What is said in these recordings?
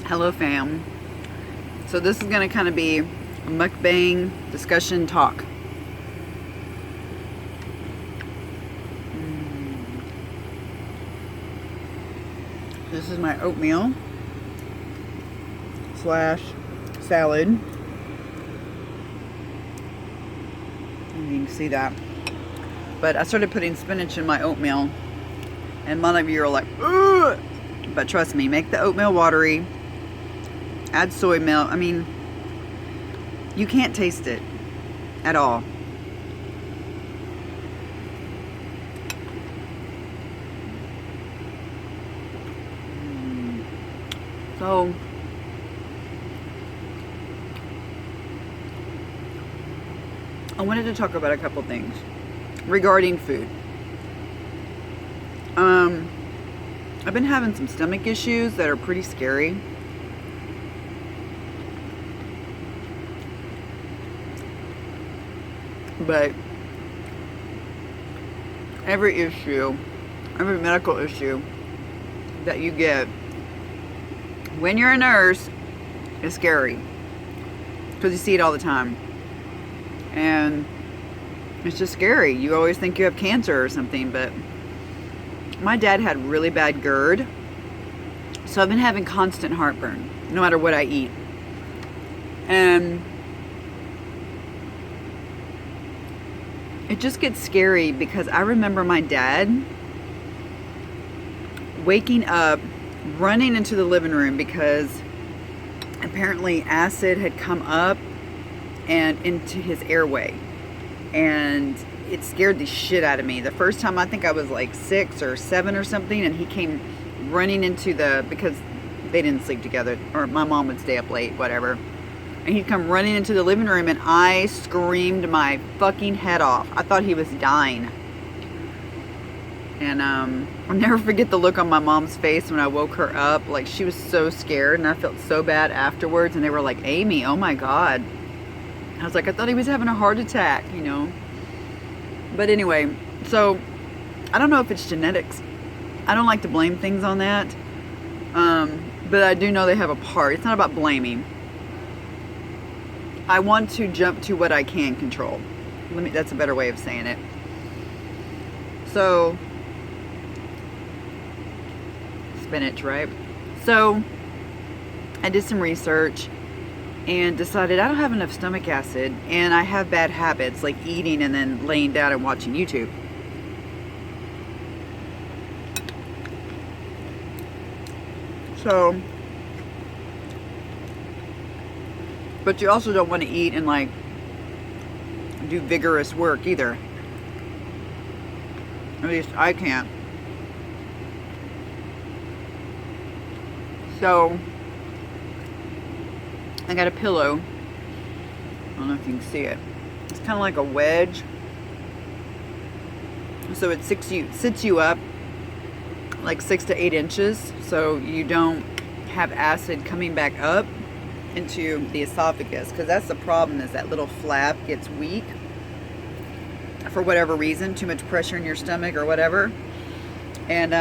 Hello fam. So this is going to kind of be a mukbang discussion talk. This is my oatmeal slash salad. And you can see that. But I started putting spinach in my oatmeal. And a lot of you are like, ugh! But trust me, make the oatmeal watery. Add soy milk. I mean, you can't taste it at all. So, I wanted to talk about a couple things regarding food. I've been having some stomach issues that are pretty scary. But every medical issue that you get when you're a nurse is scary because you see it all the time. And it's just scary. You always think you have cancer or something, but my dad had really bad GERD, so I've been having constant heartburn no matter what I eat. And it just gets scary because I remember my dad waking up, running into the living room because apparently acid had come up and into his airway, and it scared the shit out of me. The first time, I think I was like 6 or 7 or something, and he came running into because they didn't sleep together, or my mom would stay up late, whatever. And he'd come running into the living room, and I screamed my fucking head off. I thought he was dying. And I'll never forget the look on my mom's face when I woke her up. Like, she was so scared, and I felt so bad afterwards. And they were like, Amy, oh my God. I was like, I thought he was having a heart attack, you know. But anyway, so I don't know if it's genetics. I don't like to blame things on that. But I do know they have a part. It's not about blaming. I want to jump to what I can control. That's a better way of saying it. So, spinach, right? So, I did some research and decided I don't have enough stomach acid, and I have bad habits like eating and then laying down and watching YouTube. So, but you also don't want to eat and like do vigorous work either. At least I can't. So I got a pillow. I don't know if you can see it. It's kind of like a wedge. So it sits you up like 6 to 8 inches, so you don't have acid coming back up into the esophagus, because that's the problem, is that little flap gets weak for whatever reason, too much pressure in your stomach or whatever, and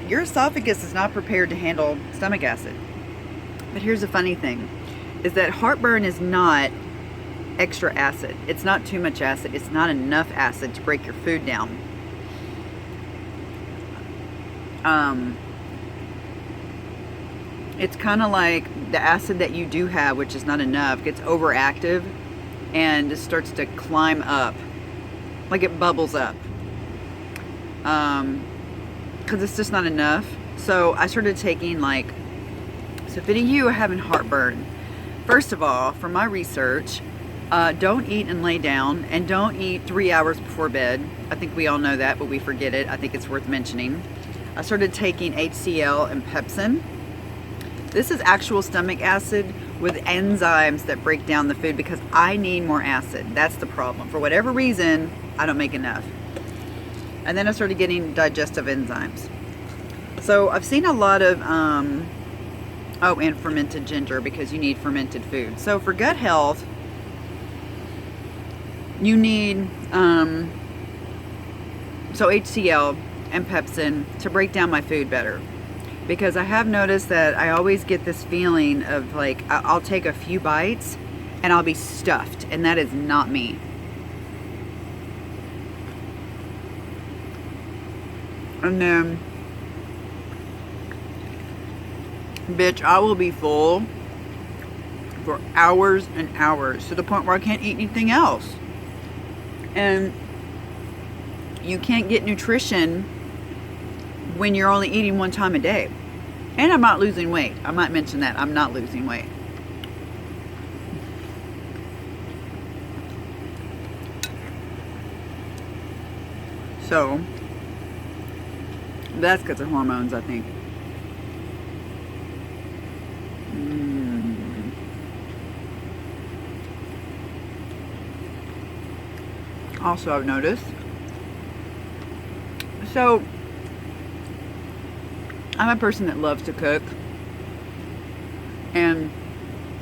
your esophagus is not prepared to handle stomach acid. But here's the funny thing, is that heartburn is not extra acid. It's not too much acid. It's not enough acid to break your food down. It's kind of like the acid that you do have, which is not enough, gets overactive and it starts to climb up, like it bubbles up, because it's just not enough. So I started taking so if any of you are having heartburn, first of all, for my research, don't eat and lay down, and don't eat 3 hours before bed. I think we all know that, but we forget it. I think it's worth mentioning. I started taking HCl and Pepsin. This is actual stomach acid with enzymes that break down the food, because I need more acid. That's the problem. For whatever reason, I don't make enough. And then I started getting digestive enzymes. So I've seen a lot of, and fermented ginger, because you need fermented food. So for gut health, you need, HCl and Pepsin to break down my food better. because I have noticed that I always get this feeling of like I'll take a few bites and I'll be stuffed, and that is not me. And then, bitch, I will be full for hours and hours, to the point where I can't eat anything else. And you can't get nutrition when you're only eating one time a day. And I'm not losing weight. I might mention that. I'm not losing weight. So, that's because of hormones, I think. Also, I've noticed. So, I'm a person that loves to cook. And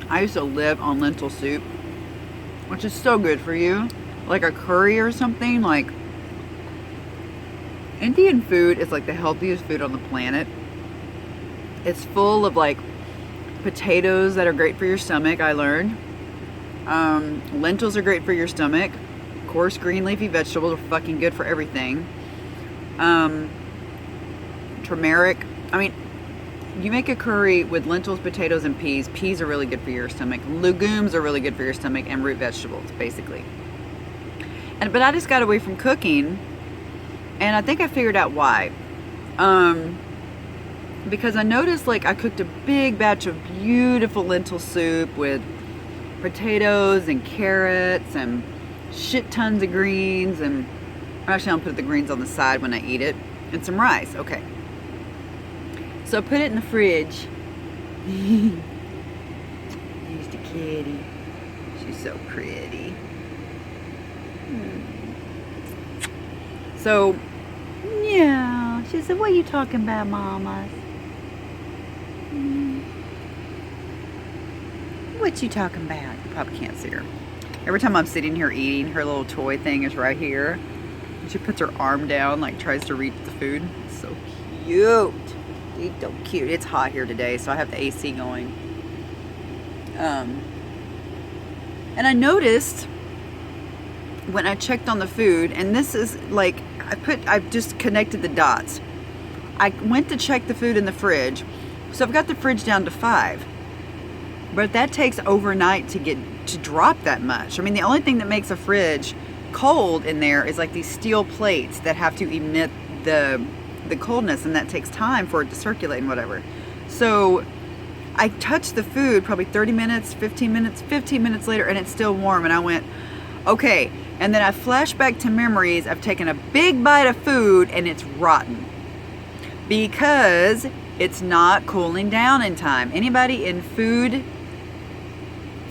I used to live on lentil soup, which is so good for you. Like a curry or something. Like, Indian food is like the healthiest food on the planet. It's full of like potatoes that are great for your stomach, I learned. Lentils are great for your stomach. Of course, green leafy vegetables are fucking good for everything. Turmeric. I mean, you make a curry with lentils, potatoes, and peas. Peas are really good for your stomach. Legumes are really good for your stomach, and root vegetables, basically. But I just got away from cooking, and I think I figured out why. Because I noticed, like, I cooked a big batch of beautiful lentil soup with potatoes and carrots and shit tons of greens, and actually I'll put the greens on the side when I eat it, and some rice. Okay, so put it in the fridge. Here's the kitty. She's so pretty. So yeah, she said, what are you talking about, mama? What you talking about? You probably can't see her. Every time I'm sitting here eating, her little toy thing is right here. She puts her arm down, like tries to reach the food. It's so cute. It's so cute. It's hot here today, so I have the AC going. And I noticed when I checked on the food, and this is like, I've just connected the dots. I went to check the food in the fridge. So I've got the fridge down to 5. But that takes overnight to drop that much. I mean, the only thing that makes a fridge cold in there is like these steel plates that have to emit the coldness, and that takes time for it to circulate and whatever. So I touched the food probably 30 minutes, 15 minutes later, and it's still warm, and I went, okay. And then I flashed back to memories. I've taken a big bite of food and it's rotten because it's not cooling down in time. Anybody in food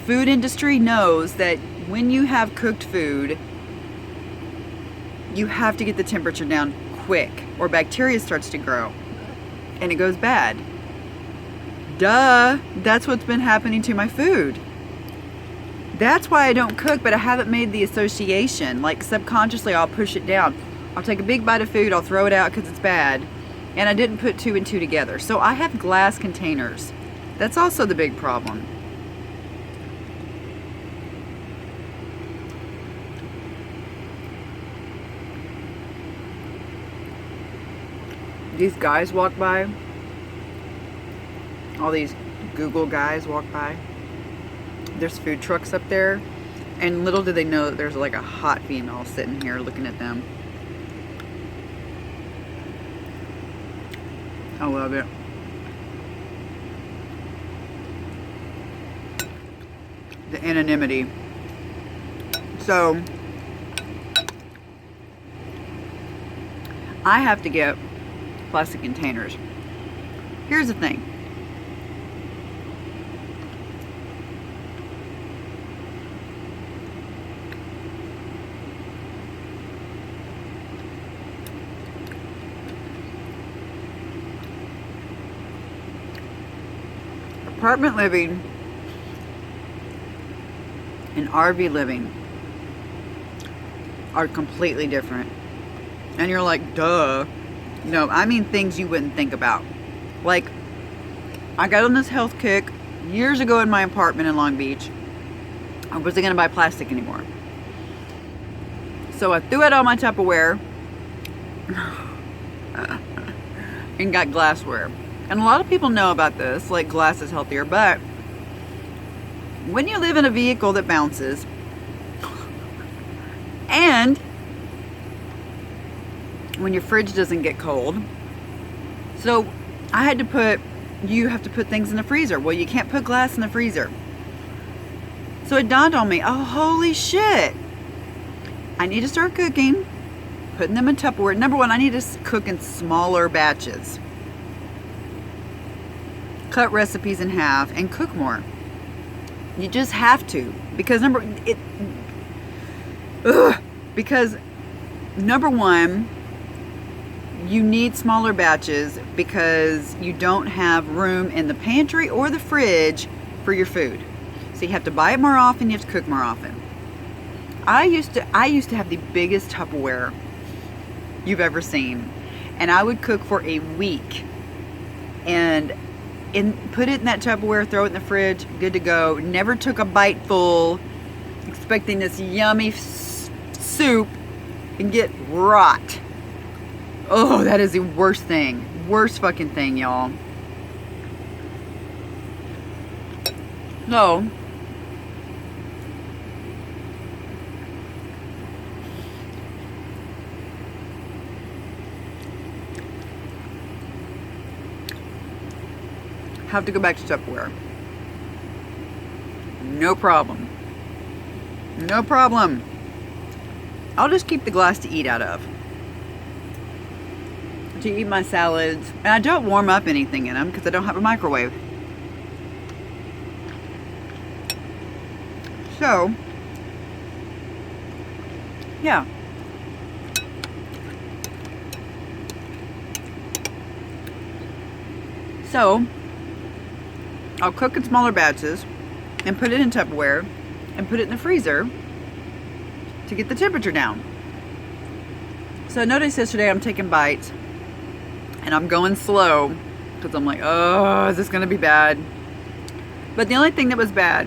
industry knows that when you have cooked food, you have to get the temperature down quick, or bacteria starts to grow and it goes bad. Duh, that's what's been happening to my food. That's why I don't cook, but I haven't made the association. Like, subconsciously I'll push it down. I'll take a big bite of food, I'll throw it out because it's bad, and I didn't put 2 and 2 together. So I have glass containers. That's also the big problem. These guys walk by. All these Google guys walk by. There's food trucks up there, and little do they know that there's like a hot female sitting here looking at them. I love it. The anonymity. So I have to get plastic containers. Here's the thing. Apartment living and RV living are completely different. And you're like, duh. No, I mean things you wouldn't think about. Like, I got on this health kick years ago in my apartment in Long Beach. I wasn't going to buy plastic anymore. So I threw out all my Tupperware and got glassware. And a lot of people know about this, like glass is healthier, but when you live in a vehicle that bounces, and when your fridge doesn't get cold, so I had to put, you have to put things in the freezer. Well, you can't put glass in the freezer. So it dawned on me, oh, holy shit. I need to start cooking, putting them in Tupperware. Number one, I need to cook in smaller batches. Cut recipes in half and cook more. You just have to, because because number one, you need smaller batches because you don't have room in the pantry or the fridge for your food. So you have to buy it more often, you have to cook more often. I used to have the biggest Tupperware you've ever seen, and I would cook for a week and put it in that Tupperware, throw it in the fridge, good to go. Never took a bite full, expecting this yummy soup and get rot. Oh, that is the worst thing. Worst fucking thing, y'all. So, have to go back to Tupperware. No problem. No problem. I'll just keep the glass to eat out of. To eat my salads. And I don't warm up anything in them because I don't have a microwave. So, yeah. So, I'll cook in smaller batches and put it in Tupperware and put it in the freezer to get the temperature down. So I noticed yesterday I'm taking bites and I'm going slow because I'm like, oh, is this going to be bad? But the only thing that was bad,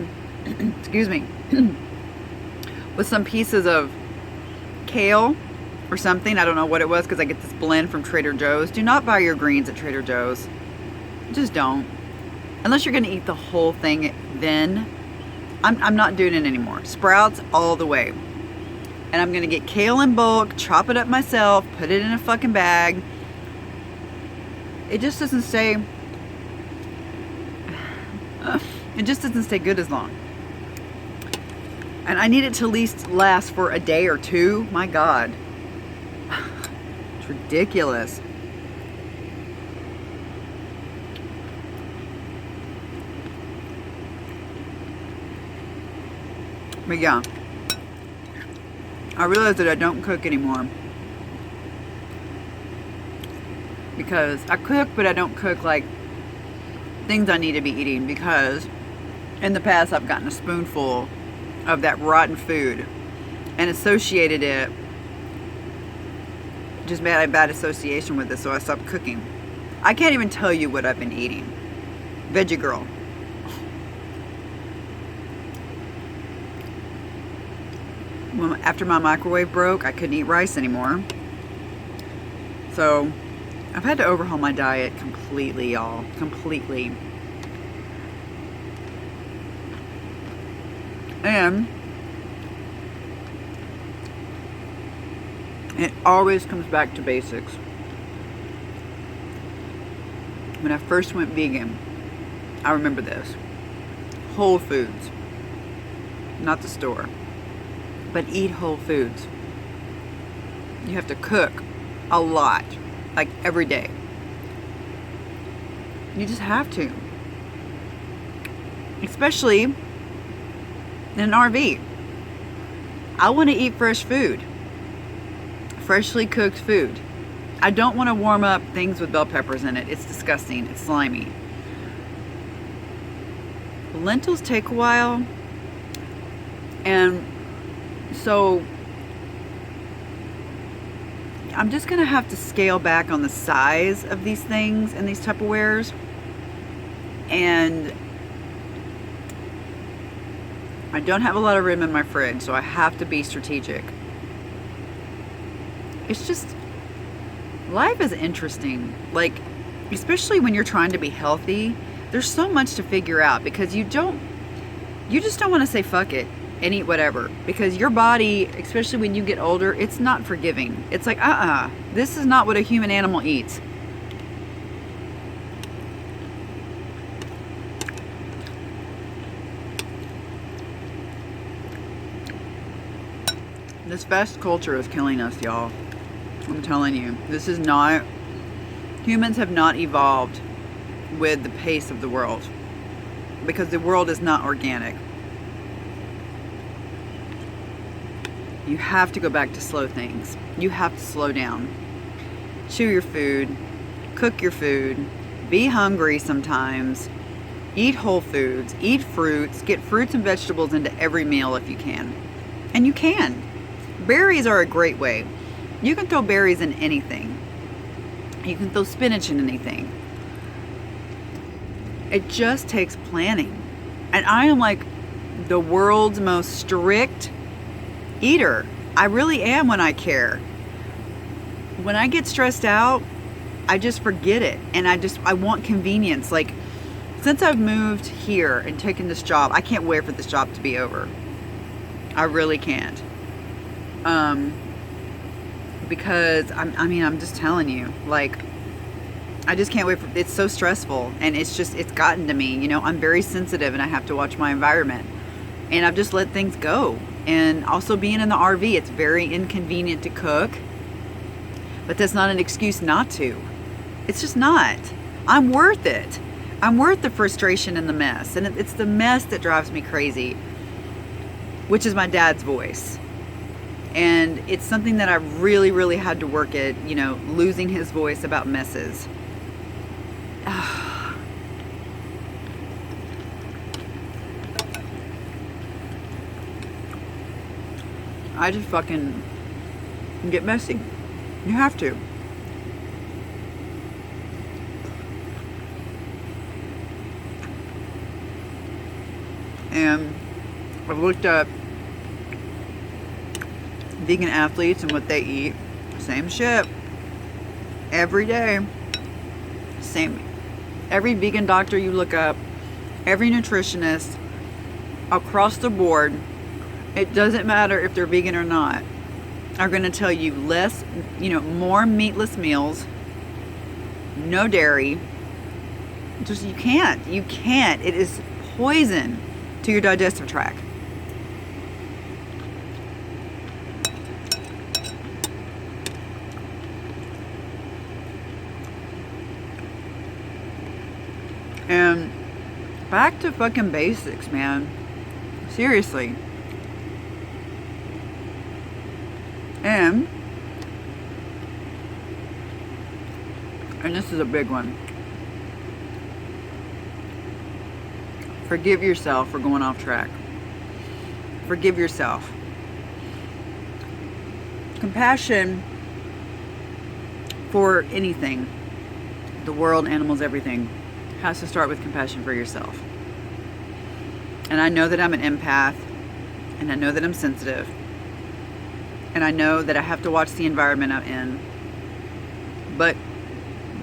excuse me, was some pieces of kale or something. I don't know what it was because I get this blend from Trader Joe's. Do not buy your greens at Trader Joe's. Just don't. Unless you're going to eat the whole thing, then I'm not doing it anymore. Sprouts all the way. And I'm going to get kale in bulk, chop it up myself, put it in a fucking bag. It just doesn't stay, good as long. And I need it to at least last for a day or two. My God. It's ridiculous. But yeah, I realized that I don't cook anymore. Because I cook, but I don't cook like things I need to be eating, because in the past I've gotten a spoonful of that rotten food and associated it, just made a bad association with it, so I stopped cooking. I can't even tell you what I've been eating. Veggie Girl. After my microwave broke, I couldn't eat rice anymore. So I've had to overhaul my diet completely, y'all. Completely. And it always comes back to basics. When I first went vegan, I remember this. Whole foods. Not the store. But eat whole foods. You have to cook a lot, like every day. You just have to. Especially in an RV. I want to eat fresh food. Freshly cooked food. I don't want to warm up things with bell peppers in it. It's disgusting. It's slimy. Lentils take a while. And so I'm just gonna have to scale back on the size of these things and these Tupperwares. And I don't have a lot of room in my fridge, so I have to be strategic. It's just, life is interesting. Like, especially when you're trying to be healthy, there's so much to figure out, because you just don't want to say fuck it and eat whatever, because your body, especially when you get older, it's not forgiving. It's like, this is not what a human animal eats. This fast culture is killing us, y'all. I'm telling you, this is not, humans have not evolved with the pace of the world, because the world is not organic. You have to go back to slow things. You have to slow down. Chew your food, cook your food, be hungry sometimes, eat whole foods, eat fruits, get fruits and vegetables into every meal if you can. And you can. Berries are a great way. You can throw berries in anything. You can throw spinach in anything. It just takes planning. And I am like the world's most strict eater. I really am when I care. When I get stressed out, I just forget it. And I want convenience. Like, since I've moved here and taken this job, I can't wait for this job to be over. I really can't. Because I'm just telling you, like, I just can't wait for, it's so stressful, and it's gotten to me, you know. I'm very sensitive and I have to watch my environment, and I've just let things go. And also being in the RV, it's very inconvenient to cook, but that's not an excuse not to. It's just not. I'm worth it. I'm worth the frustration and the mess, and it's the mess that drives me crazy, which is my dad's voice. And it's something that I really, really had to work at, you know, losing his voice about messes. I just fucking get messy. You have to. And I've looked up vegan athletes and what they eat. Same shit. Every day. Same. Every vegan doctor you look up, every nutritionist, across the board, it doesn't matter if they're vegan or not, are going to tell you less, you know, more meatless meals, no dairy. Just, you can't. It is poison to your digestive tract. And back to fucking basics, man. Seriously. And this is a big one. Forgive yourself for going off track. Forgive yourself. Compassion for anything, the world, animals, everything, has to start with compassion for yourself. And I know that I'm an empath, and I know that I'm sensitive, and I know that I have to watch the environment I'm in. But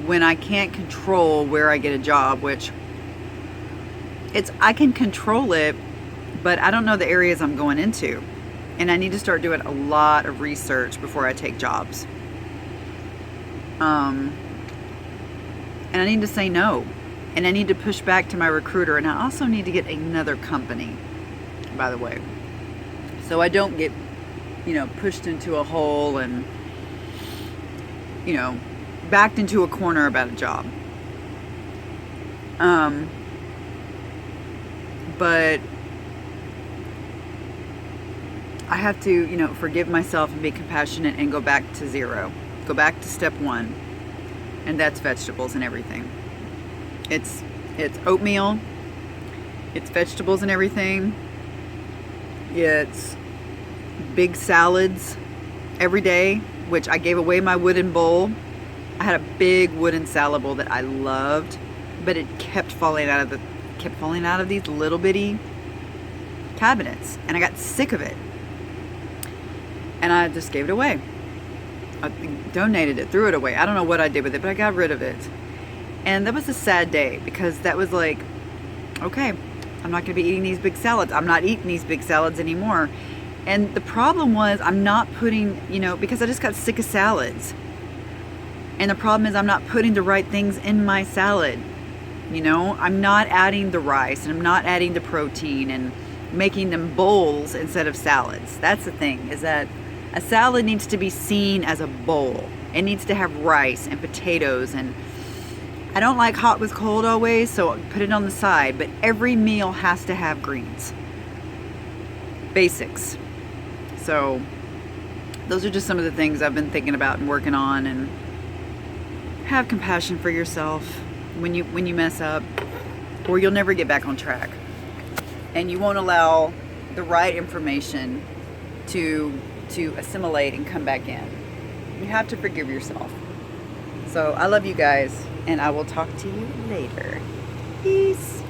when I can't control where I get a job, which I can control it, but I don't know the areas I'm going into. And I need to start doing a lot of research before I take jobs. And I need to say no. And I need to push back to my recruiter. And I also need to get another company, by the way. So I don't get, you know, pushed into a hole and, you know, backed into a corner about a job. But I have to, you know, forgive myself and be compassionate and go back to zero. Go back to step one. And that's vegetables and everything. It's oatmeal. It's vegetables and everything. It's big salads every day. which I gave away my wooden bowl. I had a big wooden salad bowl that I loved, but it kept falling out of these little bitty cabinets, and I got sick of it. And I just gave it away. I donated it, threw it away. I don't know what I did with it, but I got rid of it. And that was a sad day, because that was like, okay, I'm not going to be eating these big salads. I'm not eating these big salads anymore. And the problem was, I'm not putting, because I just got sick of salads. And the problem is, I'm not putting the right things in my salad. I'm not adding the rice, and I'm not adding the protein, and making them bowls instead of salads. That's the thing, is that a salad needs to be seen as a bowl. It needs to have rice and potatoes, and I don't like hot with cold always, so I put it on the side, but every meal has to have greens. Basics. So those are just some of the things I've been thinking about and working on. And have compassion for yourself when you mess up, or you'll never get back on track. And you won't allow the right information to assimilate and come back in. You have to forgive yourself. So I love you guys, and I will talk to you later. Peace.